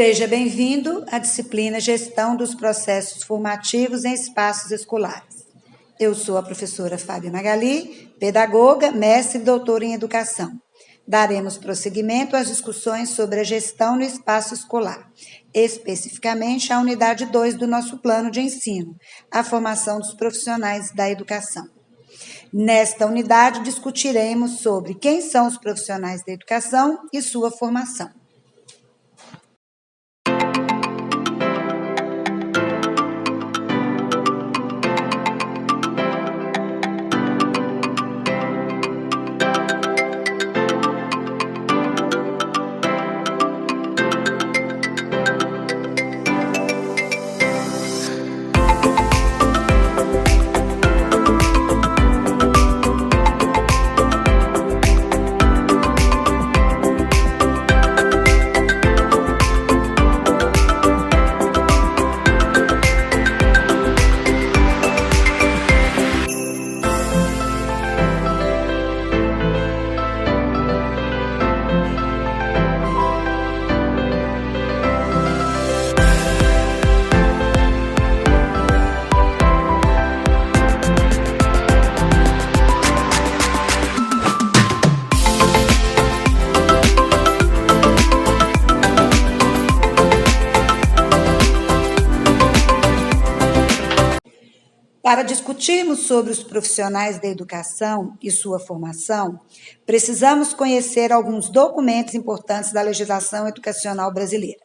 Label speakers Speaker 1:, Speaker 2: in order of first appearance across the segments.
Speaker 1: Seja bem-vindo à disciplina Gestão dos Processos Formativos em Espaços Escolares. Eu sou a professora Fábia Magali, pedagoga, mestre e doutora em educação. Daremos prosseguimento às discussões sobre a gestão no espaço escolar, especificamente a unidade 2 do nosso plano de ensino, a formação dos profissionais da educação. Nesta unidade, discutiremos sobre quem são os profissionais da educação e sua formação. Para discutirmos sobre os profissionais da educação e sua formação, precisamos conhecer alguns documentos importantes da legislação educacional brasileira.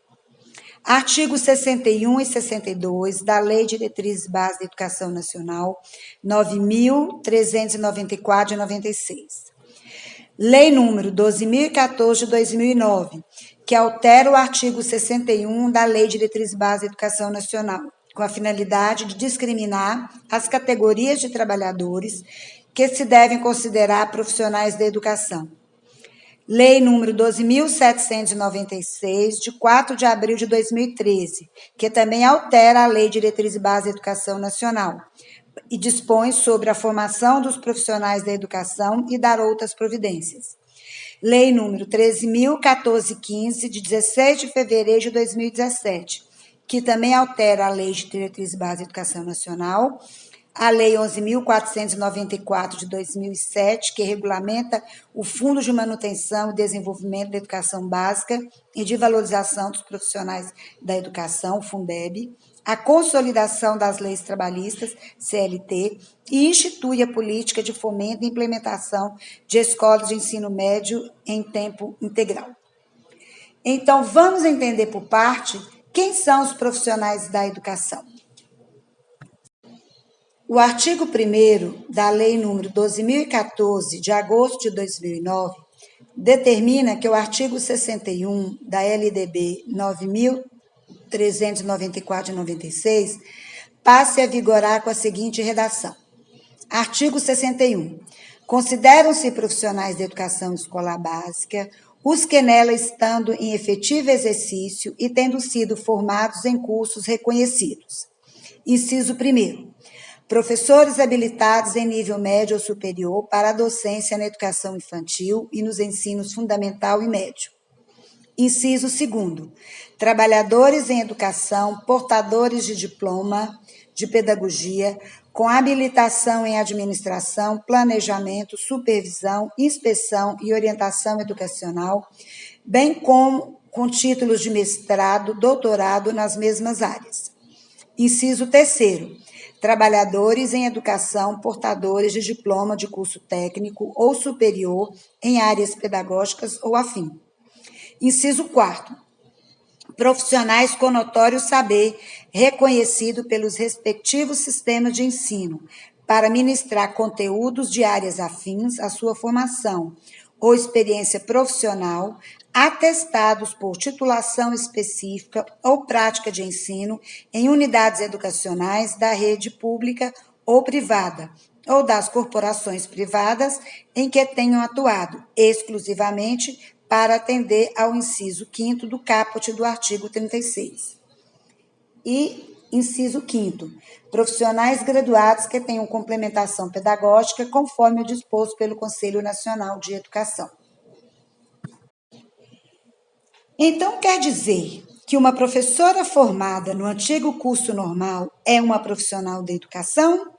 Speaker 1: Artigos 61 e 62 da Lei de Diretrizes Básicas da Educação Nacional, 9.394 de 96. Lei número 12.014 de 2009, que altera o artigo 61 da Lei de Diretrizes Básicas da Educação Nacional, com a finalidade de discriminar as categorias de trabalhadores que se devem considerar profissionais da educação. Lei número 12.796, de 4 de abril de 2013, que também altera a Lei de Diretrizes Básicas da Educação Nacional e dispõe sobre a formação dos profissionais da educação e dar outras providências. Lei número 13.01415, de 16 de fevereiro de 2017, que também altera a Lei de Diretrizes Básicas da Educação Nacional, a Lei 11.494 de 2007, que regulamenta o Fundo de Manutenção e Desenvolvimento da Educação Básica e de Valorização dos Profissionais da Educação, Fundeb, a consolidação das leis trabalhistas, CLT, e institui a política de fomento e implementação de escolas de ensino médio em tempo integral. Então, vamos entender por parte quem são os profissionais da educação. O artigo 1º da Lei número 12.014, de agosto de 2009, determina que o artigo 61 da LDB 9.394 de 96 passe a vigorar com a seguinte redação. Artigo 61. Consideram-se profissionais de educação escolar básica os que nela estando em efetivo exercício e tendo sido formados em cursos reconhecidos. Inciso 1º. Professores habilitados em nível médio ou superior para a docência na educação infantil e nos ensinos fundamental e médio. Inciso 2º. Trabalhadores em educação, portadores de diploma de pedagogia, com habilitação em administração, planejamento, supervisão, inspeção e orientação educacional, bem como com títulos de mestrado, doutorado nas mesmas áreas. Inciso 3º. Trabalhadores em educação, portadores de diploma de curso técnico ou superior em áreas pedagógicas ou afim. Inciso 4º. Profissionais com notório saber reconhecido pelos respectivos sistemas de ensino para ministrar conteúdos de áreas afins à sua formação ou experiência profissional, atestados por titulação específica ou prática de ensino em unidades educacionais da rede pública ou privada, ou das corporações privadas em que tenham atuado exclusivamente para atender ao inciso 5º do caput do artigo 36. E inciso 5º, profissionais graduados que tenham complementação pedagógica conforme o disposto pelo Conselho Nacional de Educação. Então, quer dizer que uma professora formada no antigo curso normal é uma profissional da educação?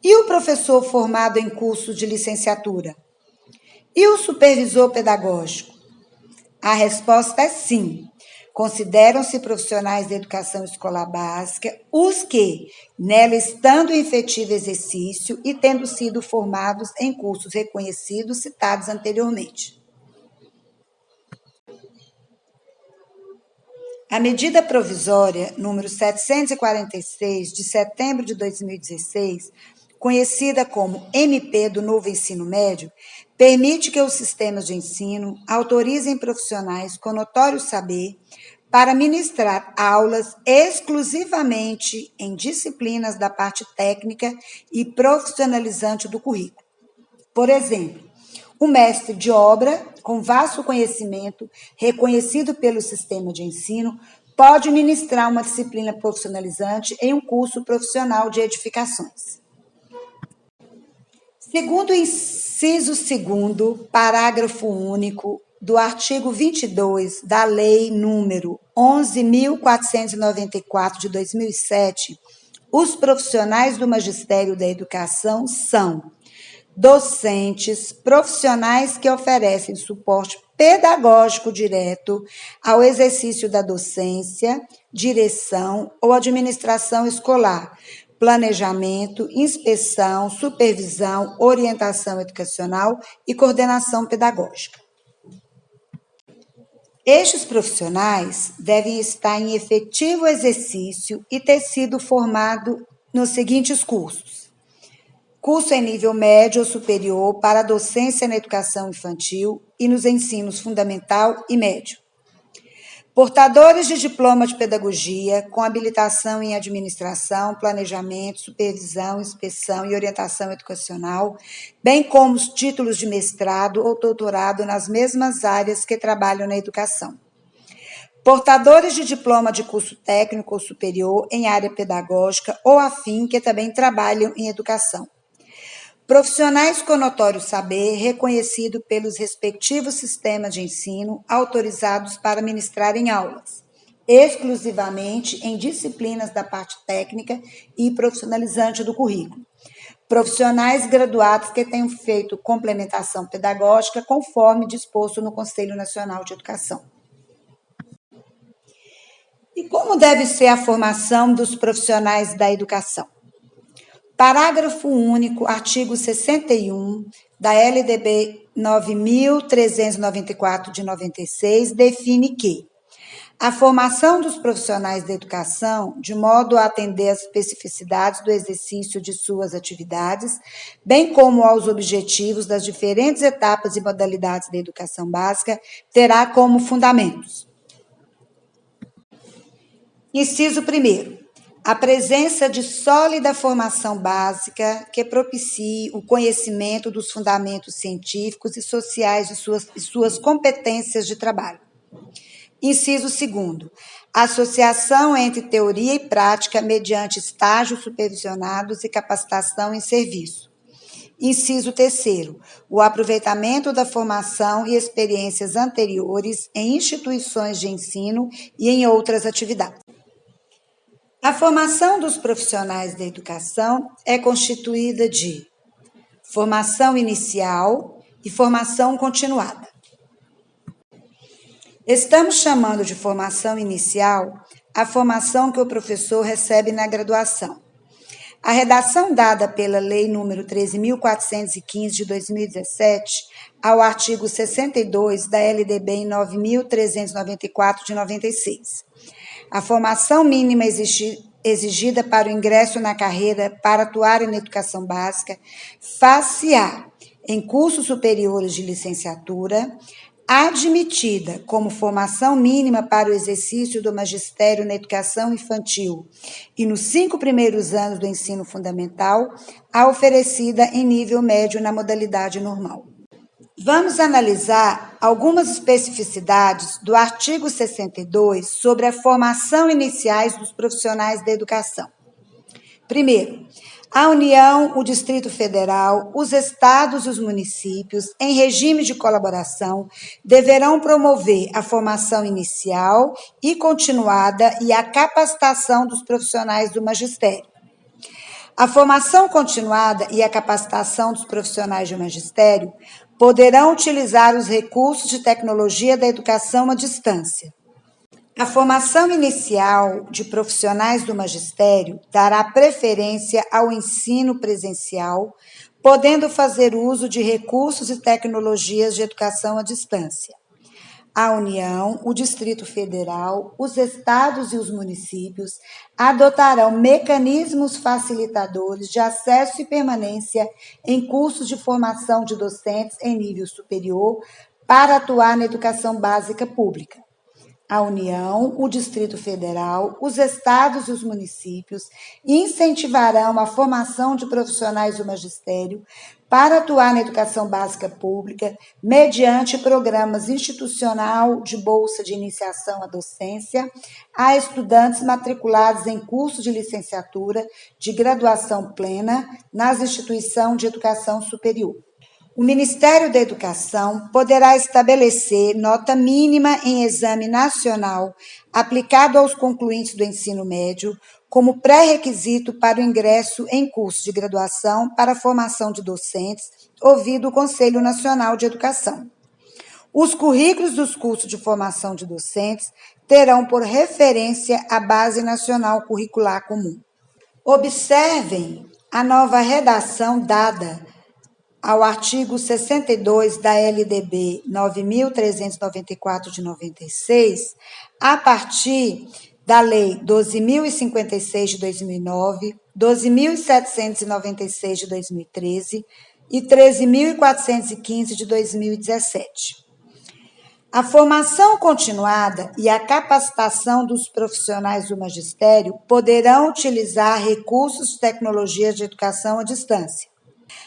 Speaker 1: E o professor formado em curso de licenciatura? E o supervisor pedagógico? A resposta é sim. Consideram-se profissionais da educação escolar básica os que, nela estando em efetivo exercício e tendo sido formados em cursos reconhecidos citados anteriormente. A medida provisória número 746, de setembro de 2016, conhecida como MP do Novo Ensino Médio, permite que os sistemas de ensino autorizem profissionais com notório saber para ministrar aulas exclusivamente em disciplinas da parte técnica e profissionalizante do currículo. Por exemplo, um mestre de obra com vasto conhecimento, reconhecido pelo sistema de ensino, pode ministrar uma disciplina profissionalizante em um curso profissional de edificações. Segundo o inciso 2º, parágrafo único do artigo 22 da Lei número 11.494 de 2007, os profissionais do magistério da educação são docentes, profissionais que oferecem suporte pedagógico direto ao exercício da docência, direção ou administração escolar, planejamento, inspeção, supervisão, orientação educacional e coordenação pedagógica. Estes profissionais devem estar em efetivo exercício e ter sido formados nos seguintes cursos: curso em nível médio ou superior para a docência na educação infantil e nos ensinos fundamental e médio. Portadores de diploma de pedagogia com habilitação em administração, planejamento, supervisão, inspeção e orientação educacional, bem como os títulos de mestrado ou doutorado nas mesmas áreas que trabalham na educação. Portadores de diploma de curso técnico ou superior em área pedagógica ou afim que também trabalham em educação. Profissionais com notório saber, reconhecido pelos respectivos sistemas de ensino, autorizados para ministrarem aulas, exclusivamente em disciplinas da parte técnica e profissionalizante do currículo. Profissionais graduados que tenham feito complementação pedagógica conforme disposto no Conselho Nacional de Educação. E como deve ser a formação dos profissionais da educação? Parágrafo único, artigo 61 da LDB 9.394 de 96, define que a formação dos profissionais da educação, de modo a atender às especificidades do exercício de suas atividades, bem como aos objetivos das diferentes etapas e modalidades da educação básica, terá como fundamentos: inciso 1º, a presença de sólida formação básica que propicie o conhecimento dos fundamentos científicos e sociais de suas competências de trabalho. Inciso 2º, associação entre teoria e prática mediante estágios supervisionados e capacitação em serviço. Inciso 3º, o aproveitamento da formação e experiências anteriores em instituições de ensino e em outras atividades. A formação dos profissionais da educação é constituída de formação inicial e formação continuada. Estamos chamando de formação inicial a formação que o professor recebe na graduação. A redação dada pela Lei número 13.415 de 2017 ao artigo 62 da LDB 9.394 de 96. A formação mínima exigida para o ingresso na carreira para atuar na educação básica far-se-á em cursos superiores de licenciatura, admitida como formação mínima para o exercício do magistério na educação infantil e nos 5 primeiros anos do ensino fundamental, a oferecida em nível médio na modalidade normal. Vamos analisar algumas especificidades do artigo 62 sobre a formação iniciais dos profissionais da educação. Primeiro, A União, o Distrito Federal, os estados e os municípios, em regime de colaboração, deverão promover a formação inicial e continuada e a capacitação dos profissionais do magistério. A formação continuada e a capacitação dos profissionais de magistério poderão utilizar os recursos de tecnologia da educação à distância. A formação inicial de profissionais do magistério dará preferência ao ensino presencial, podendo fazer uso de recursos e tecnologias de educação à distância. A União, o Distrito Federal, os estados e os municípios adotarão mecanismos facilitadores de acesso e permanência em cursos de formação de docentes em nível superior para atuar na educação básica pública. A União, o Distrito Federal, os estados e os municípios incentivarão a formação de profissionais do magistério para atuar na educação básica pública mediante programas institucional de bolsa de iniciação à docência a estudantes matriculados em cursos de licenciatura de graduação plena nas instituições de educação superior. O Ministério da Educação poderá estabelecer nota mínima em exame nacional aplicado aos concluintes do ensino médio como pré-requisito para o ingresso em curso de graduação para a formação de docentes, ouvido o Conselho Nacional de Educação. Os currículos dos cursos de formação de docentes terão por referência a Base Nacional Curricular Comum. Observem a nova redação dada ao artigo 62 da LDB 9.394 de 96, a partir da Lei 12.056 de 2009, 12.796 de 2013 e 13.415 de 2017. A formação continuada e a capacitação dos profissionais do magistério poderão utilizar recursos de tecnologias de educação à distância.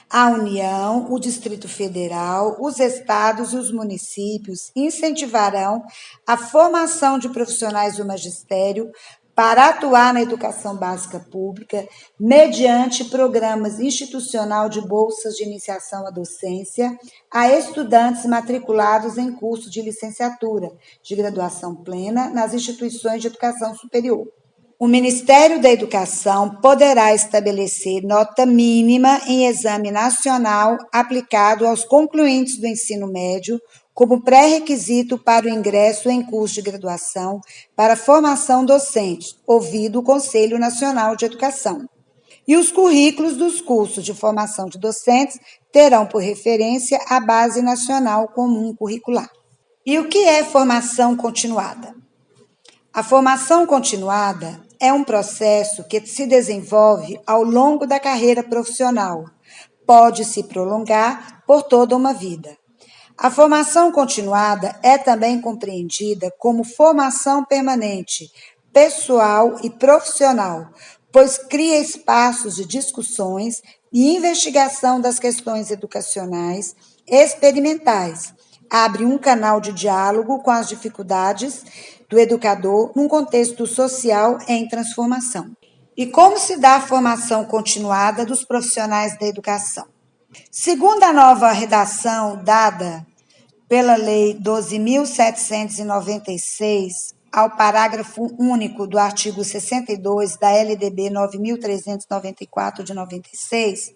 Speaker 1: A União, o Distrito Federal, os estados e os municípios incentivarão a formação de profissionais do magistério para atuar na educação básica pública mediante programas institucional de bolsas de iniciação à docência a estudantes matriculados em curso de licenciatura de graduação plena nas instituições de educação superior. O Ministério da Educação poderá estabelecer nota mínima em exame nacional aplicado aos concluintes do ensino médio como pré-requisito para o ingresso em curso de graduação para formação docente, ouvido o Conselho Nacional de Educação. E os currículos dos cursos de formação de docentes terão por referência a Base Nacional Comum Curricular. E o que é formação continuada? A formação continuada é um processo que se desenvolve ao longo da carreira profissional. Pode se prolongar por toda uma vida. A formação continuada é também compreendida como formação permanente, pessoal e profissional, pois cria espaços de discussões e investigação das questões educacionais experimentais, abre um canal de diálogo com as dificuldades do educador num contexto social em transformação. E como se dá a formação continuada dos profissionais da educação? Segundo a nova redação dada pela Lei 12.796, ao parágrafo único do artigo 62 da LDB 9.394 de 96,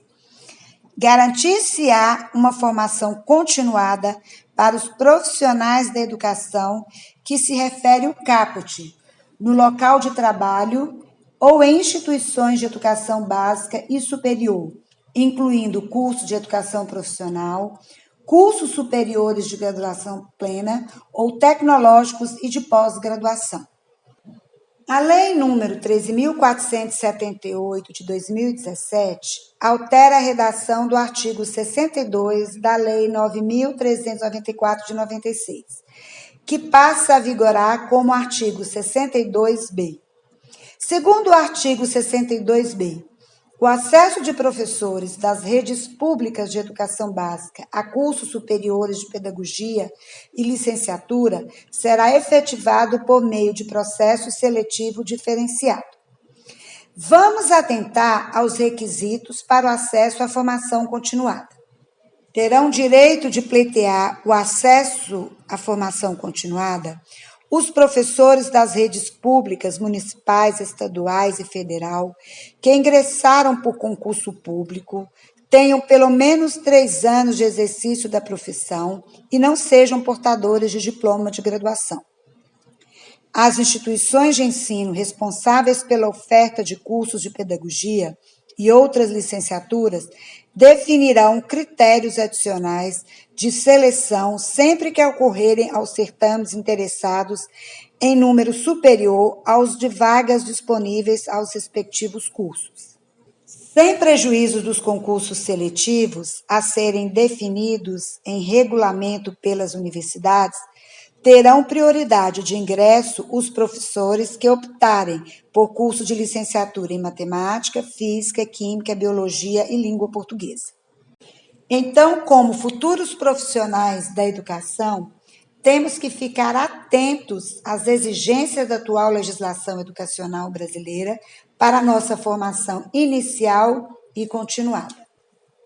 Speaker 1: garantir-se-á uma formação continuada para os profissionais da educação que se refere o caput, no local de trabalho ou em instituições de educação básica e superior, incluindo cursos de educação profissional, cursos superiores de graduação plena ou tecnológicos e de pós-graduação. A Lei nº 13.478, de 2017, altera a redação do artigo 62 da Lei 9.394, de 96, que passa a vigorar como artigo 62B. Segundo o artigo 62B, o acesso de professores das redes públicas de educação básica a cursos superiores de pedagogia e licenciatura será efetivado por meio de processo seletivo diferenciado. Vamos atentar aos requisitos para o acesso à formação continuada. Terão direito de pleitear o acesso à formação continuada os professores das redes públicas, municipais, estaduais e federal que ingressaram por concurso público, tenham pelo menos 3 anos de exercício da profissão e não sejam portadores de diploma de graduação. As instituições de ensino responsáveis pela oferta de cursos de pedagogia e outras licenciaturas definirão critérios adicionais de seleção sempre que ocorrerem aos certames interessados em número superior aos de vagas disponíveis aos respectivos cursos. Sem prejuízo dos concursos seletivos a serem definidos em regulamento pelas universidades, terão prioridade de ingresso os professores que optarem por curso de licenciatura em matemática, física, química, biologia e língua portuguesa. Então, como futuros profissionais da educação, temos que ficar atentos às exigências da atual legislação educacional brasileira para a nossa formação inicial e continuada.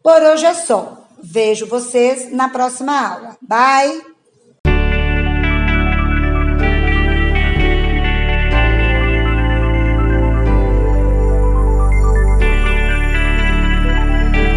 Speaker 1: Por hoje é só. Vejo vocês na próxima aula. Bye!